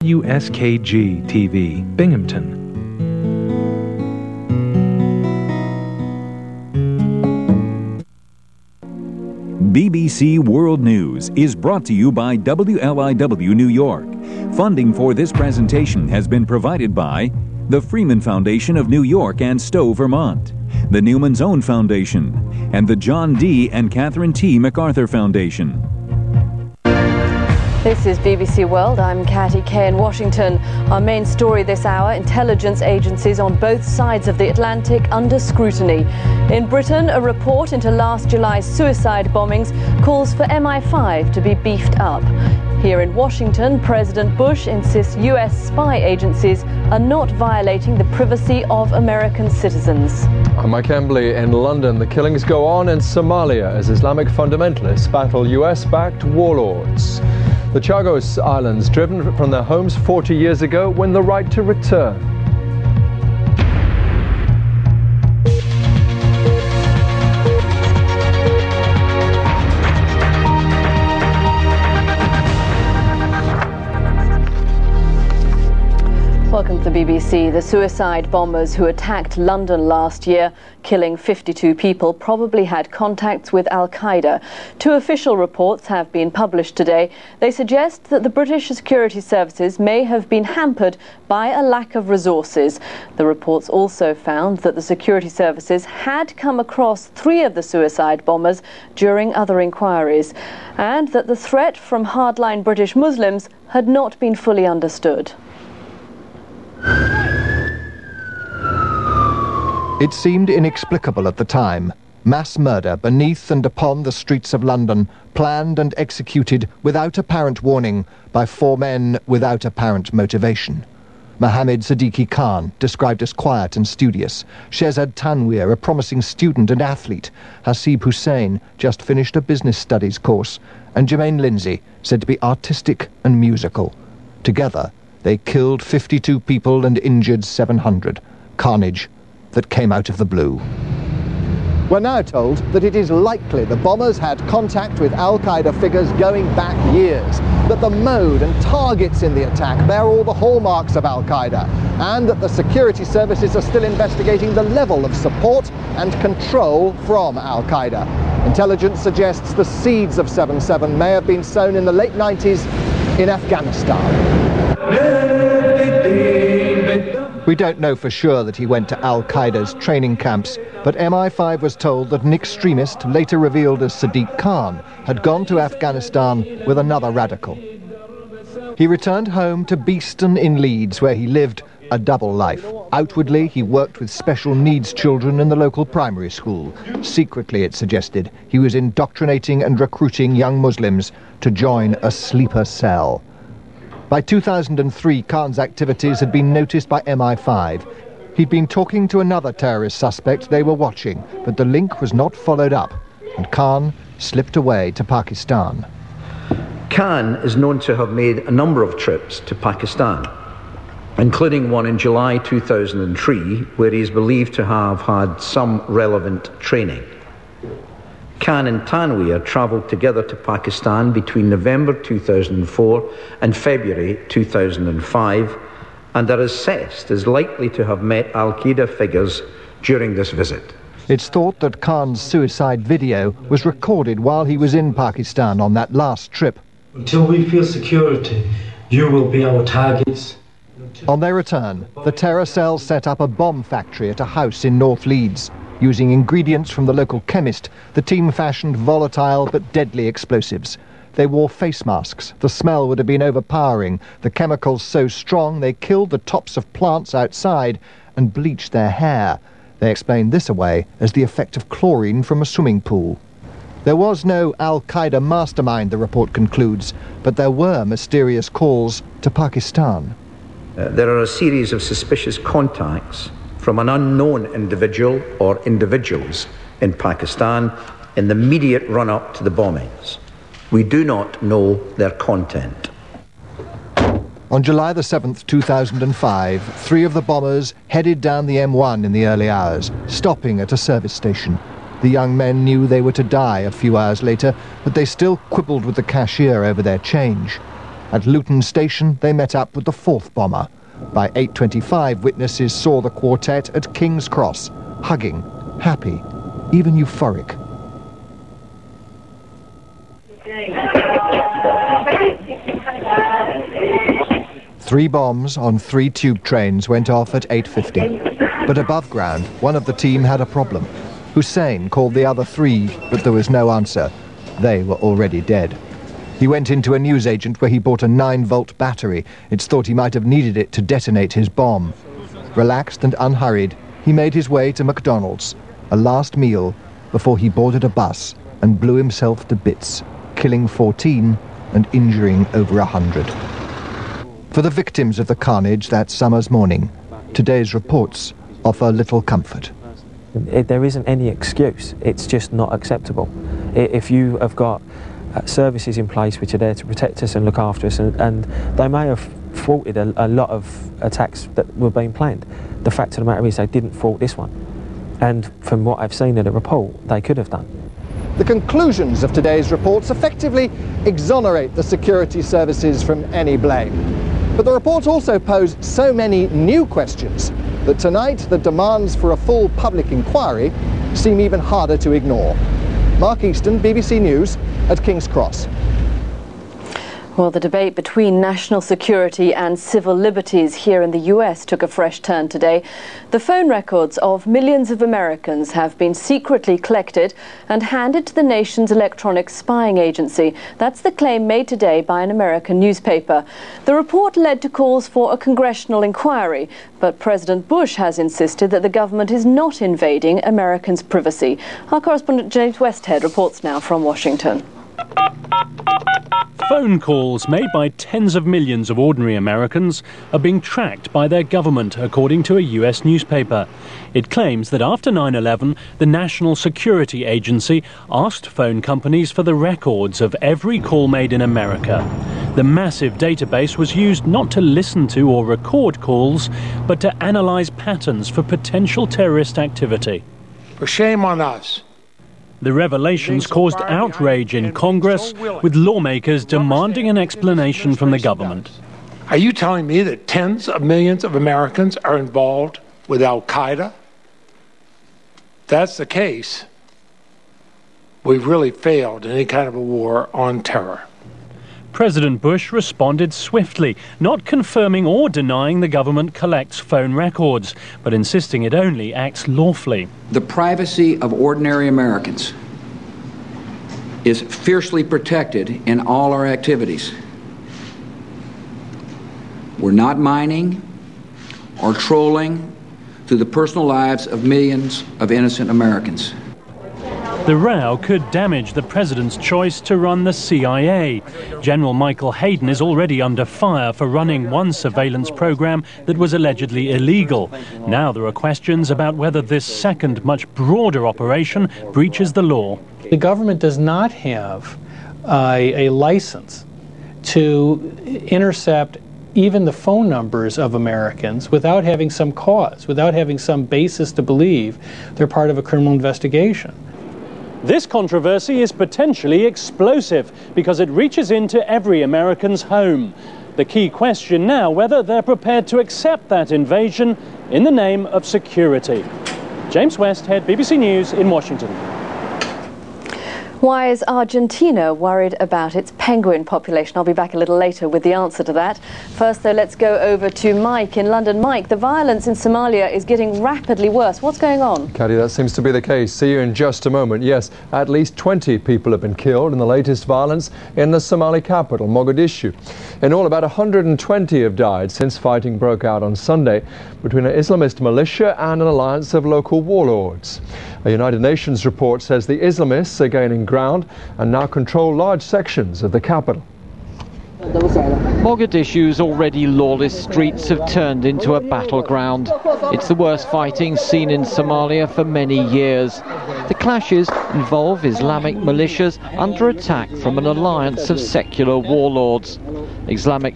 WSKG-TV, Binghamton. BBC World News is brought to you by WLIW New York. Funding for this presentation has been provided by the Freeman Foundation of New York and Stowe, Vermont, the Newman's Own Foundation, and the John D. and Catherine T. MacArthur Foundation. This is BBC World. I'm Catty Kay in Washington. Our main story this hour, intelligence agencies on both sides of the Atlantic under scrutiny. In Britain, a report into last July's suicide bombings calls for MI5 to be beefed up. Here in Washington, President Bush insists US spy agencies are not violating the privacy of American citizens. I'm Mike Embley in London. The killings go on in Somalia as Islamic fundamentalists battle US-backed warlords. The Chagos Islands, driven from their homes 40 years ago, win the right to return. Welcome to the BBC. The suicide bombers who attacked London last year, killing 52 people, probably had contacts with Al-Qaeda. Two official reports have been published today. They suggest that the British security services may have been hampered by a lack of resources. The reports also found that the security services had come across 3 of the suicide bombers during other inquiries, and that the threat from hardline British Muslims had not been fully understood. It seemed inexplicable at the time. Mass murder beneath and upon the streets of London, planned and executed without apparent warning by 4 men without apparent motivation. Mohammed Siddiqui Khan, described as quiet and studious. Shehzad Tanweer, a promising student and athlete. Hasib Hussain, just finished a business studies course. And Jermaine Lindsay, said to be artistic and musical. Together, they killed 52 people and injured 700. Carnage that came out of the blue. We're now told that it is likely the bombers had contact with Al-Qaeda figures going back years, that the mode and targets in the attack bear all the hallmarks of Al-Qaeda, and that the security services are still investigating the level of support and control from Al-Qaeda. Intelligence suggests the seeds of 7/7 may have been sown in the late 90s in Afghanistan. We don't know for sure that he went to Al-Qaeda's training camps, but MI5 was told that an extremist, later revealed as Sadiq Khan, had gone to Afghanistan with another radical. He returned home to Beeston in Leeds, where he lived a double life. Outwardly, he worked with special needs children in the local primary school. Secretly, it suggested, he was indoctrinating and recruiting young Muslims to join a sleeper cell. By 2003, Khan's activities had been noticed by MI5. He'd been talking to another terrorist suspect they were watching, but the link was not followed up, and Khan slipped away to Pakistan. Khan is known to have made a number of trips to Pakistan, including one in July 2003, where he is believed to have had some relevant training. Khan and Tanweer travelled together to Pakistan between November 2004 and February 2005 and are assessed as likely to have met Al-Qaeda figures during this visit. It's thought that Khan's suicide video was recorded while he was in Pakistan on that last trip. Until we feel security, you will be our targets. On their return, the terror cell set up a bomb factory at a house in North Leeds. Using ingredients from the local chemist, the team fashioned volatile but deadly explosives. They wore face masks. The smell would have been overpowering, the chemicals so strong they killed the tops of plants outside and bleached their hair. They explained this away as the effect of chlorine from a swimming pool. There was no Al-Qaeda mastermind, the report concludes, but there were mysterious calls to Pakistan. There are a series of suspicious contacts from an unknown individual or individuals in Pakistan in the immediate run-up to the bombings. We do not know their content. On July the 7th, 2005, 3 of the bombers headed down the M1 in the early hours, stopping at a service station. The young men knew they were to die a few hours later, but they still quibbled with the cashier over their change. At Luton Station, they met up with the fourth bomber. By 8:25, witnesses saw the quartet at King's Cross, hugging, happy, even euphoric. Three bombs on 3 tube trains went off at 8:50. But above ground, one of the team had a problem. Hussein called the other 3, but there was no answer. They were already dead. He went into a newsagent where he bought a 9-volt battery. It's thought he might have needed it to detonate his bomb. Relaxed and unhurried, he made his way to McDonald's, a last meal, before he boarded a bus and blew himself to bits, killing 14 and injuring over 100. For the victims of the carnage that summer's morning, today's reports offer little comfort. There isn't any excuse. It's just not acceptable. If you have got services in place which are there to protect us and look after us, and they may have thwarted a lot of attacks that were being planned, the fact of the matter is they didn't thwart this one. And from what I've seen in the report, they could have done. The conclusions of today's reports effectively exonerate the security services from any blame. But the report also posed so many new questions that tonight the demands for a full public inquiry seem even harder to ignore. Mark Easton, BBC News at King's Cross. Well, the debate between national security and civil liberties here in the US took a fresh turn today. The phone records of millions of Americans have been secretly collected and handed to the nation's electronic spying agency. That's the claim made today by an American newspaper. The report led to calls for a congressional inquiry, but President Bush has insisted that the government is not invading Americans' privacy. Our correspondent James Westhead reports now from Washington. Phone calls made by tens of millions of ordinary Americans are being tracked by their government, according to a US newspaper. It claims that after 9/11, the National Security Agency asked phone companies for the records of every call made in America. The massive database was used not to listen to or record calls, but to analyze patterns for potential terrorist activity. For shame on us. The revelations caused outrage in Congress, with lawmakers demanding an explanation from the government. Are you telling me that tens of millions of Americans are involved with Al-Qaeda? If that's the case, we've really failed in any kind of a war on terror. President Bush responded swiftly, not confirming or denying the government collects phone records, but insisting it only acts lawfully. The privacy of ordinary Americans is fiercely protected in all our activities. We're not mining or trolling through the personal lives of millions of innocent Americans. The row could damage the president's choice to run the CIA. General Michael Hayden is already under fire for running one surveillance program that was allegedly illegal. Now there are questions about whether this second, much broader operation breaches the law. The government does not have a license to intercept even the phone numbers of Americans without having some cause, without having some basis to believe they're part of a criminal investigation. This controversy is potentially explosive because it reaches into every American's home. The key question now, whether they're prepared to accept that invasion in the name of security. James Westhead, BBC News in Washington. Why is Argentina worried about its penguin population? I'll be back a little later with the answer to that. First, though, let's go over to Mike in London. Mike, the violence in Somalia is getting rapidly worse. What's going on? Caddy, that seems to be the case. See you in just a moment. Yes, at least 20 people have been killed in the latest violence in the Somali capital, Mogadishu. In all, about 120 have died since fighting broke out on Sunday between an Islamist militia and an alliance of local warlords. A United Nations report says the Islamists are gaining ground and now control large sections of the capital. Mogadishu's already lawless streets have turned into a battleground. It's the worst fighting seen in Somalia for many years. The clashes involve Islamic militias under attack from an alliance of secular warlords. Islamic